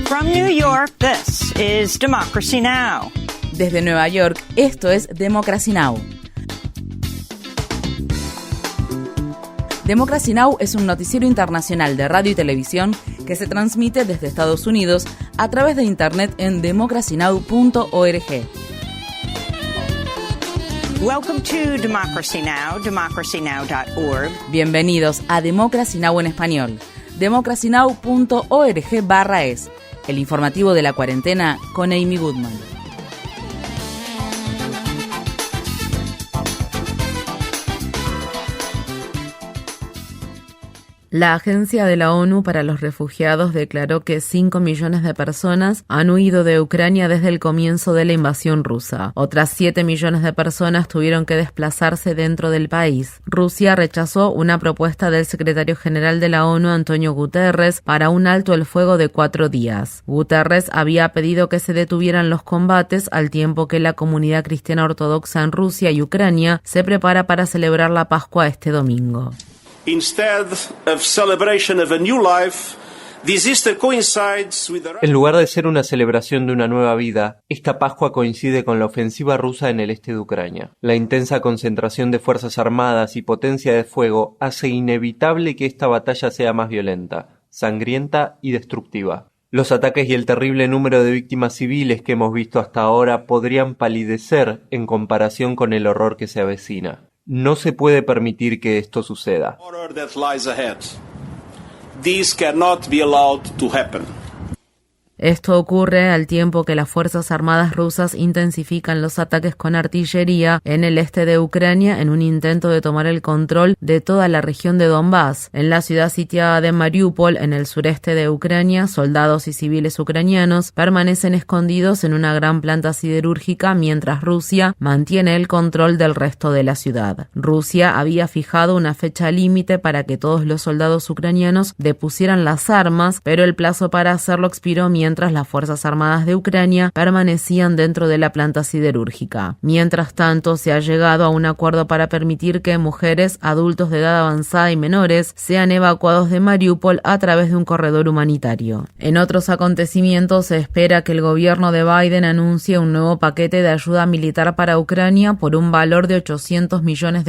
From New York, this is Democracy Now! Desde Nueva York, esto es Democracy Now! Democracy Now! Es un noticiero internacional de radio y televisión que se transmite desde Estados Unidos a través de internet en democracynow.org. Welcome to Democracy Now!, democracynow.org. Bienvenidos a Democracy Now! En español, democracynow.org/es, el informativo de la cuarentena con Amy Goodman. La Agencia de la ONU para los Refugiados declaró que 5 millones de personas han huido de Ucrania desde el comienzo de la invasión rusa. Otras 7 millones de personas tuvieron que desplazarse dentro del país. Rusia rechazó una propuesta del secretario general de la ONU, Antonio Guterres, para un alto el fuego de 4 días. Guterres había pedido que se detuvieran los combates al tiempo que la comunidad cristiana ortodoxa en Rusia y Ucrania se prepara para celebrar la Pascua este domingo. En lugar de ser una celebración de una nueva vida, esta Pascua coincide con la ofensiva rusa en el este de Ucrania. La intensa concentración de fuerzas armadas y potencia de fuego hace inevitable que esta batalla sea más violenta, sangrienta y destructiva. Los ataques y el terrible número de víctimas civiles que hemos visto hasta ahora podrían palidecer en comparación con el horror que se avecina. No se puede permitir que esto suceda. Esto ocurre al tiempo que las Fuerzas Armadas rusas intensifican los ataques con artillería en el este de Ucrania en un intento de tomar el control de toda la región de Donbass. En la ciudad sitiada de Mariupol, en el sureste de Ucrania, soldados y civiles ucranianos permanecen escondidos en una gran planta siderúrgica mientras Rusia mantiene el control del resto de la ciudad. Rusia había fijado una fecha límite para que todos los soldados ucranianos depusieran las armas, pero el plazo para hacerlo expiró mientras las Fuerzas Armadas de Ucrania permanecían dentro de la planta siderúrgica. Mientras tanto, se ha llegado a un acuerdo para permitir que mujeres, adultos de edad avanzada y menores sean evacuados de Mariupol a través de un corredor humanitario. En otros acontecimientos, se espera que el gobierno de Biden anuncie un nuevo paquete de ayuda militar para Ucrania por un valor de $800 millones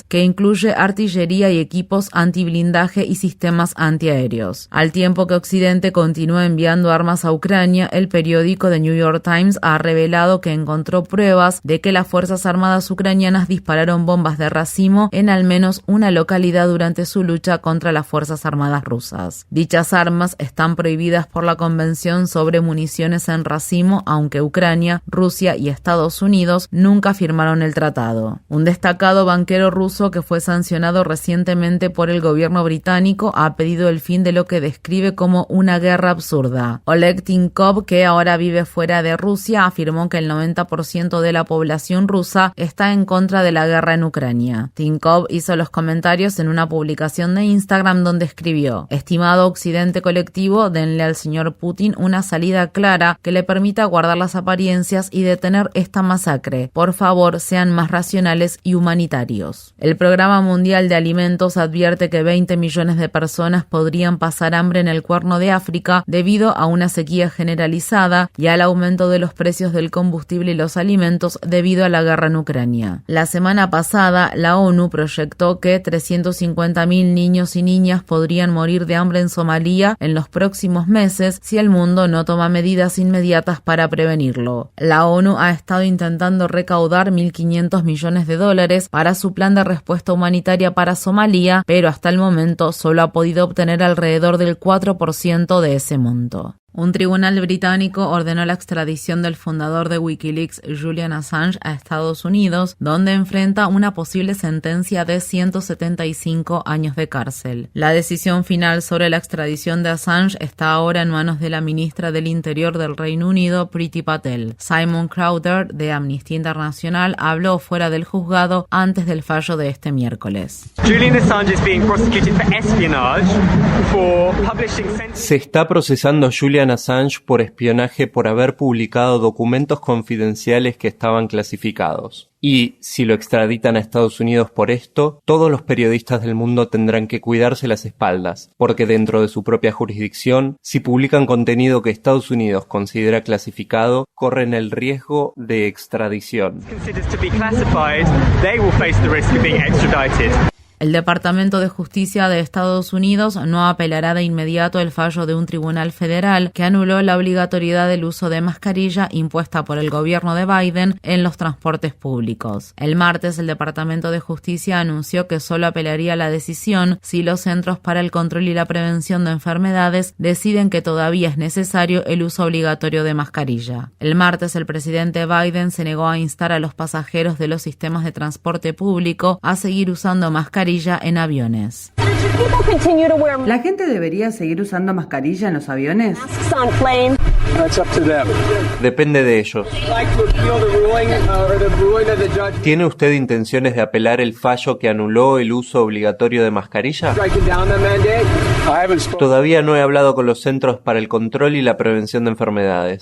que incluye artillería y equipos antiblindaje y sistemas antiaéreos. Al tiempo que Occidente continúa enviando armas a Ucrania, el periódico The New York Times ha revelado que encontró pruebas de que las Fuerzas Armadas ucranianas dispararon bombas de racimo en al menos una localidad durante su lucha contra las Fuerzas Armadas rusas. Dichas armas están prohibidas por la Convención sobre Municiones en Racimo, aunque Ucrania, Rusia y Estados Unidos nunca firmaron el tratado. Un destacado banquero ruso que fue sancionado recientemente por el gobierno británico ha pedido el fin de lo que describe como una guerra absurda. Oleg Tinkov, que ahora vive fuera de Rusia, afirmó que el 90% de la población rusa está en contra de la guerra en Ucrania. Tinkov hizo los comentarios en una publicación de Instagram donde escribió: "Estimado Occidente colectivo, denle al señor Putin una salida clara que le permita guardar las apariencias y detener esta masacre. Por favor, sean más racionales y humanitarios". El Programa Mundial de Alimentos advierte que 20 millones de personas podrían pasar hambre en el Cuerno de África debido a una sequía generalizada y al aumento de los precios del combustible y los alimentos debido a la guerra en Ucrania. La semana pasada, la ONU proyectó que 350.000 niños y niñas podrían morir de hambre en Somalia en los próximos meses si el mundo no toma medidas inmediatas para prevenirlo. La ONU ha estado intentando recaudar $1.500 millones para su plan de respuesta humanitaria para Somalia, pero hasta el momento solo ha podido obtener alrededor del 4% de ese monto. Un tribunal británico ordenó la extradición del fundador de Wikileaks, Julian Assange, a Estados Unidos, donde enfrenta una posible sentencia de 175 años de cárcel. La decisión final sobre la extradición de Assange está ahora en manos de la ministra del Interior del Reino Unido, Priti Patel. Simon Crowther, de Amnistía Internacional, habló fuera del juzgado antes del fallo de este miércoles. Julian Assange is being prosecuted for espionage for publishing... Se está procesando a Julian Julian Assange por espionaje por haber publicado documentos confidenciales que estaban clasificados. Y, si lo extraditan a Estados Unidos por esto, todos los periodistas del mundo tendrán que cuidarse las espaldas, porque dentro de su propia jurisdicción, si publican contenido que Estados Unidos considera clasificado, corren el riesgo de extradición. El Departamento de Justicia de Estados Unidos no apelará de inmediato el fallo de un tribunal federal que anuló la obligatoriedad del uso de mascarilla impuesta por el gobierno de Biden en los transportes públicos. El martes, el Departamento de Justicia anunció que solo apelaría la decisión si los Centros para el Control y la Prevención de Enfermedades deciden que todavía es necesario el uso obligatorio de mascarilla. El martes, el presidente Biden se negó a instar a los pasajeros de los sistemas de transporte público a seguir usando mascarilla en aviones. ¿La gente debería seguir usando mascarilla en los aviones? Depende de ellos. ¿Tiene usted intenciones de apelar el fallo que anuló el uso obligatorio de mascarilla? Todavía no he hablado con los Centros para el Control y la Prevención de Enfermedades.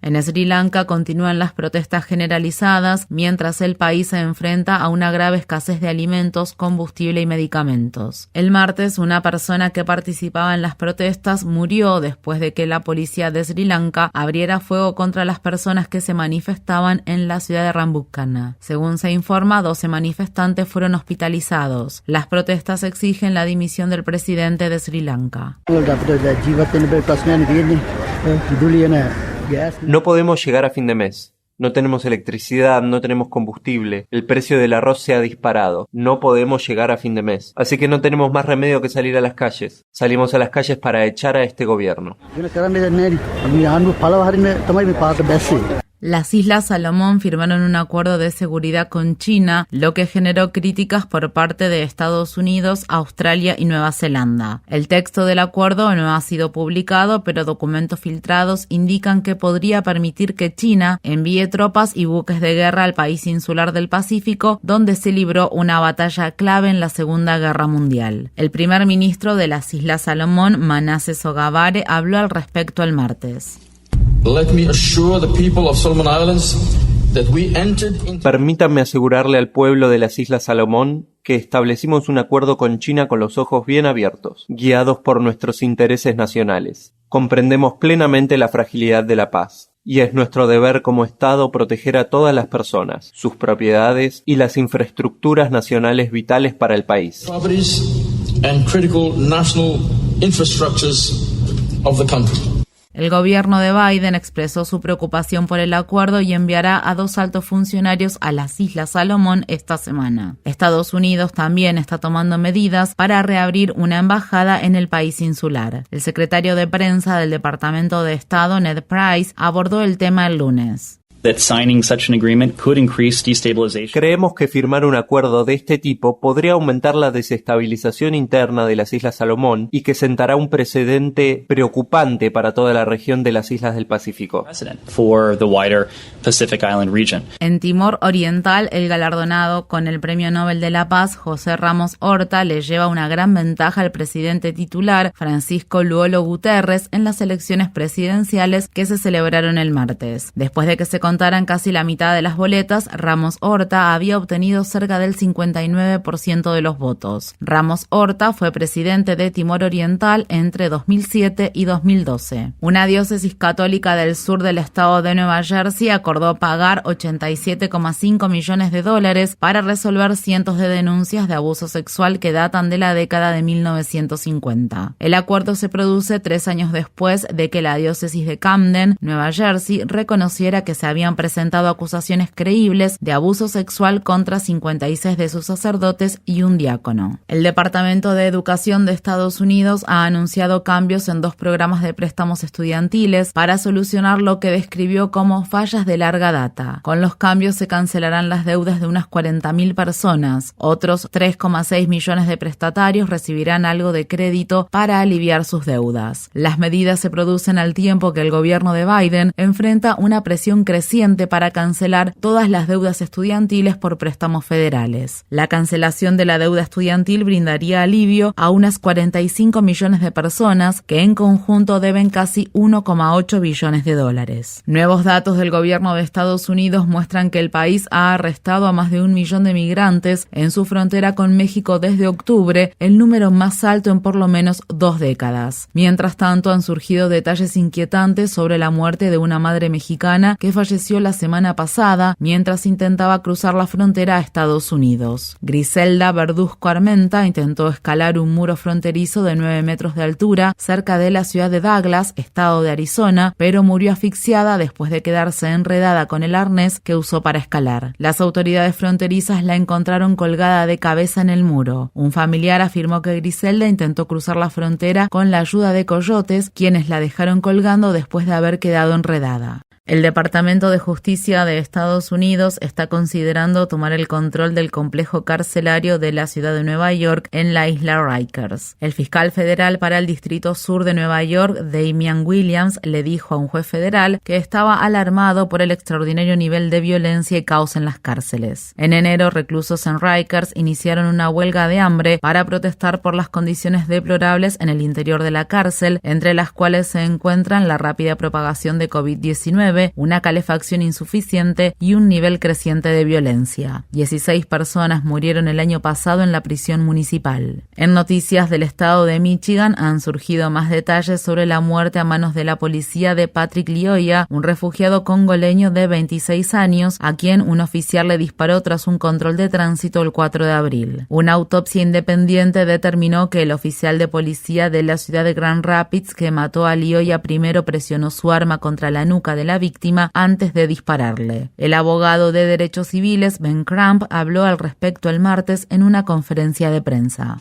En Sri Lanka continúan las protestas generalizadas mientras el país se enfrenta a una grave escasez de alimentos, combustible y medicamentos. El martes, una persona que participaba en las protestas murió después de que la policía de Sri Lanka abriera fuego contra las personas que se manifestaban en la ciudad de Rambukkana. Según se informa, 12 manifestantes fueron hospitalizados. Las protestas exigen la dimisión del presidente de Sri Lanka. No podemos llegar a fin de mes. No tenemos electricidad, no tenemos combustible. El precio del arroz se ha disparado. No podemos llegar a fin de mes. Así que no tenemos más remedio que salir a las calles. Salimos a las calles para echar a este gobierno. Las Islas Salomón firmaron un acuerdo de seguridad con China, lo que generó críticas por parte de Estados Unidos, Australia y Nueva Zelanda. El texto del acuerdo no ha sido publicado, pero documentos filtrados indican que podría permitir que China envíe tropas y buques de guerra al país insular del Pacífico, donde se libró una batalla clave en la Segunda Guerra Mundial. El primer ministro de las Islas Salomón, Manasseh Sogavare, habló al respecto el martes. Permítanme asegurarle al pueblo de las Islas Salomón que establecimos un acuerdo con China con los ojos bien abiertos, guiados por nuestros intereses nacionales. Comprendemos plenamente la fragilidad de la paz, y es nuestro deber como Estado proteger a todas las personas, sus propiedades y las infraestructuras nacionales vitales para el país. El gobierno de Biden expresó su preocupación por el acuerdo y enviará a 2 altos funcionarios a las Islas Salomón esta semana. Estados Unidos también está tomando medidas para reabrir una embajada en el país insular. El secretario de prensa del Departamento de Estado, Ned Price, abordó el tema el lunes. Creemos que firmar un acuerdo de este tipo podría aumentar la desestabilización interna de las Islas Salomón y que sentará un precedente preocupante para toda la región de las Islas del Pacífico. En Timor Oriental, el galardonado con el Premio Nobel de la Paz, José Ramos Horta, le lleva una gran ventaja al presidente titular, Francisco Luolo Guterres, en las elecciones presidenciales que se celebraron el martes. Después de que se contaran casi la mitad de las boletas, Ramos Horta había obtenido cerca del 59% de los votos. Ramos Horta fue presidente de Timor Oriental entre 2007 y 2012. Una diócesis católica del sur del estado de Nueva Jersey acordó pagar $87,5 millones para resolver cientos de denuncias de abuso sexual que datan de la década de 1950. El acuerdo se produce 3 años después de que la diócesis de Camden, Nueva Jersey, reconociera que se habían presentado acusaciones creíbles de abuso sexual contra 56 de sus sacerdotes y un diácono. El Departamento de Educación de Estados Unidos ha anunciado cambios en 2 programas de préstamos estudiantiles para solucionar lo que describió como fallas de larga data. Con los cambios se cancelarán las deudas de unas 40.000 personas. Otros 3,6 millones de prestatarios recibirán algo de crédito para aliviar sus deudas. Las medidas se producen al tiempo que el gobierno de Biden enfrenta una presión creciente reciente para cancelar todas las deudas estudiantiles por préstamos federales. La cancelación de la deuda estudiantil brindaría alivio a unas 45 millones de personas que en conjunto deben casi 1,8 billones de dólares. Nuevos datos del gobierno de Estados Unidos muestran que el país ha arrestado a más de 1 millón de migrantes en su frontera con México desde octubre, el número más alto en por lo menos 2 décadas. Mientras tanto, han surgido detalles inquietantes sobre la muerte de una madre mexicana que falleció la semana pasada mientras intentaba cruzar la frontera a Estados Unidos. Griselda Verduzco Armenta intentó escalar un muro fronterizo de 9 metros de altura cerca de la ciudad de Douglas, estado de Arizona, pero murió asfixiada después de quedarse enredada con el arnés que usó para escalar. Las autoridades fronterizas la encontraron colgada de cabeza en el muro. Un familiar afirmó que Griselda intentó cruzar la frontera con la ayuda de coyotes, quienes la dejaron colgando después de haber quedado enredada. El Departamento de Justicia de Estados Unidos está considerando tomar el control del complejo carcelario de la ciudad de Nueva York en la isla Rikers. El fiscal federal para el Distrito Sur de Nueva York, Damian Williams, le dijo a un juez federal que estaba alarmado por el extraordinario nivel de violencia y caos en las cárceles. En enero, reclusos en Rikers iniciaron una huelga de hambre para protestar por las condiciones deplorables en el interior de la cárcel, entre las cuales se encuentran la rápida propagación de COVID-19, una calefacción insuficiente y un nivel creciente de violencia. 16 personas murieron el año pasado en la prisión municipal. En noticias del estado de Michigan han surgido más detalles sobre la muerte a manos de la policía de Patrick Lyoya, un refugiado congoleño de 26 años, a quien un oficial le disparó tras un control de tránsito el 4 de abril. Una autopsia independiente determinó que el oficial de policía de la ciudad de Grand Rapids que mató a Lyoya primero presionó su arma contra la nuca de la víctima antes de dispararle. El abogado de derechos civiles, Ben Crump, habló al respecto el martes en una conferencia de prensa.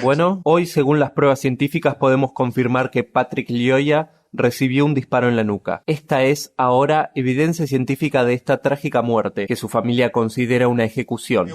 Bueno, hoy, según las pruebas científicas, podemos confirmar que Patrick Lyoya recibió un disparo en la nuca. Esta es, ahora, evidencia científica de esta trágica muerte, que su familia considera una ejecución.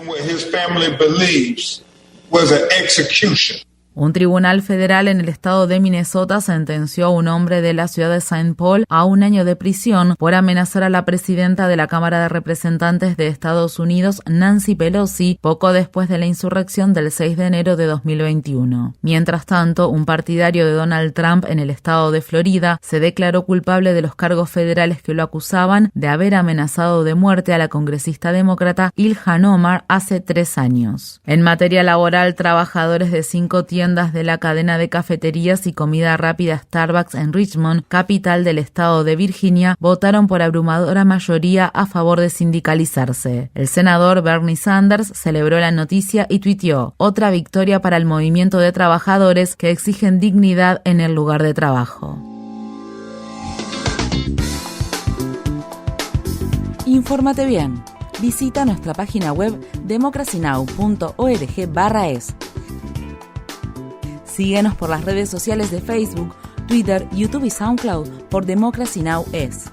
Un tribunal federal en el estado de Minnesota sentenció a un hombre de la ciudad de St. Paul a 1 año de prisión por amenazar a la presidenta de la Cámara de Representantes de Estados Unidos, Nancy Pelosi, poco después de la insurrección del 6 de enero de 2021. Mientras tanto, un partidario de Donald Trump en el estado de Florida se declaró culpable de los cargos federales que lo acusaban de haber amenazado de muerte a la congresista demócrata Ilhan Omar hace 3 años. En materia laboral, trabajadores de 5 tiendas de la cadena de cafeterías y comida rápida Starbucks en Richmond, capital del estado de Virginia, votaron por abrumadora mayoría a favor de sindicalizarse. El senador Bernie Sanders celebró la noticia y tuiteó: "Otra victoria para el movimiento de trabajadores que exigen dignidad en el lugar de trabajo". Infórmate bien. Visita nuestra página web democracynow.org/es. Síguenos por las redes sociales de Facebook, Twitter, YouTube y SoundCloud por Democracy Now! Es.